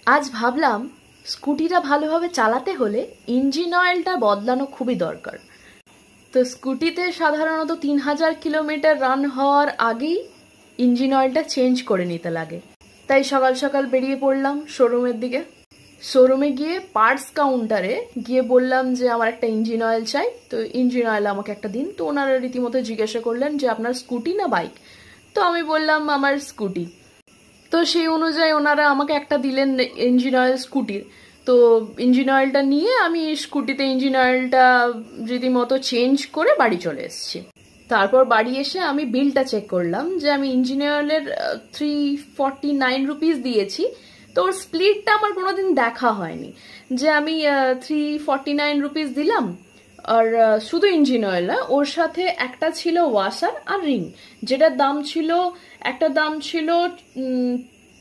আজ ভাবলাম স্কুটিটা ভালোভাবে চালাতে হলে ইঞ্জিন অয়েলটা বদলানো খুবই দরকার। তো স্কুটিতে সাধারণত 3000 কিলোমিটার রান হওয়ার আগেই ইঞ্জিন অয়েলটা চেঞ্জ করে নিতে লাগে। তাই সকাল সকাল বেরিয়ে পড়লাম শোরুমের দিকে। শোরুমে গিয়ে পার্টস কাউন্টারে গিয়ে বললাম যে আমার একটা ইঞ্জিন অয়েল চাই, তো ইঞ্জিন অয়েল আমাকে একটা দিন। তো ওনারা রীতিমতো জিজ্ঞাসা করলেন যে আপনার স্কুটি না বাইক। তো আমি বললাম আমার স্কুটি। তো সেই অনুযায়ী ওনারা আমাকে একটা দিলেন ইঞ্জিন অয়েল স্কুটির। তো ইঞ্জিন অয়েলটা নিয়ে আমি স্কুটিতে ইঞ্জিন অয়েলটা রীতিমতো চেঞ্জ করে বাড়ি চলে এসেছি। তারপর বাড়ি এসে আমি বিলটা চেক করলাম যে আমি ইঞ্জিন অয়েলের 349 রুপিস দিয়েছি। তো ওর স্প্লিটটা আমার কোনোদিন দেখা হয়নি যে আমি 349 রুপিস দিলাম আর শুধু ইঞ্জিন অয়েল না, ওর সাথে একটা ছিল ওয়াশার আর রিং, যেটার দাম ছিল, একটা দাম ছিল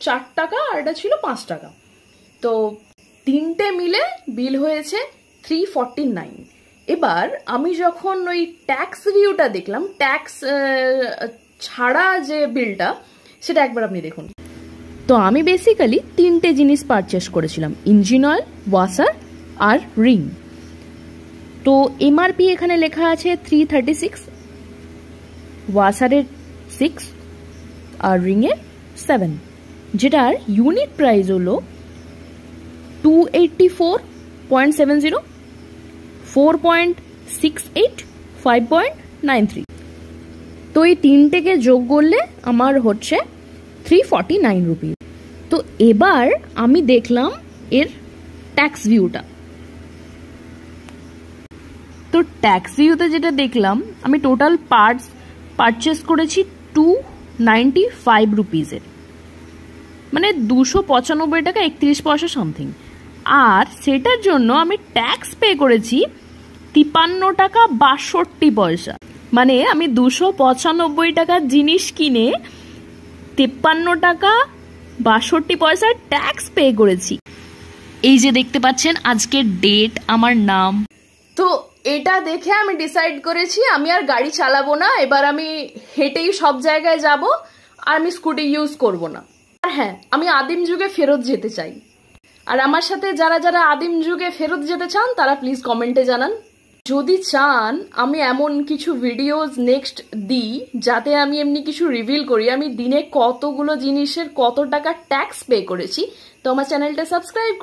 4 টাকা আর এটা ছিল 5 টাকা। তো তিনটে মিলে বিল হয়েছে 349। এবার আমি যখন ওই ট্যাক্স রিভিউটা দেখলাম, ট্যাক্স ছাড়া যে বিলটা, সেটা একবার আপনি দেখুন। তো আমি বেসিক্যালি তিনটে জিনিস পারচেস করেছিলাম, ইঞ্জিন অয়েল, ওয়াশার আর রিং। তো এমআরপি এখানে লেখা আছে 336, ওয়াশারের 6 আর রিংয়ের 7, যেটার ইউনিট প্রাইস হলো 284.70, 4.68, 5.93। তো এই তিনটেকে যোগ করলে আমার হচ্ছে 349 রুপিস। তো এবার আমি দেখলাম এর ট্যাক্স ভিউটা। তো ট্যাক্স ভিউতে যেটা দেখলাম, আমি টোটাল পার্টস পারচেস করেছি 295 রুপিসের, মানে 295 টাকা 31 পয়সা সামথিং। আর সেটার জন্য আমি ট্যাক্স পে করেছি 53 টাকা 62 পয়সা। মানে আমি 295 টাকার জিনিস কিনে 53 টাকা 62 পয়সার ট্যাক্স পে করেছি। এই যে দেখতে পাচ্ছেন আজকের ডেট, আমার নাম। তো এটা দেখে আমি ডিসাইড করেছি আমি আর গাড়ি চালাবো না, এবার আমি হেঁটেই সব জায়গায় যাব আর আমি স্কুটি ইউজ করব না। আর হ্যাঁ, আমি আদিম যুগে ফেরত যেতে চাই। আর আমার সাথে যারা যারা আদিম যুগে ফেরত যেতে চান তারা প্লিজ কমেন্টে জানান। যদি চান আমি এমন কিছু ভিডিওস নেক্সট দিই যাতে আমি এমনি কিছু রিভিল করি আমি দিনে কতগুলো জিনিসের কত টাকা ট্যাক্স পে করেছি, তো আমার চ্যানেলটা সাবস্ক্রাইব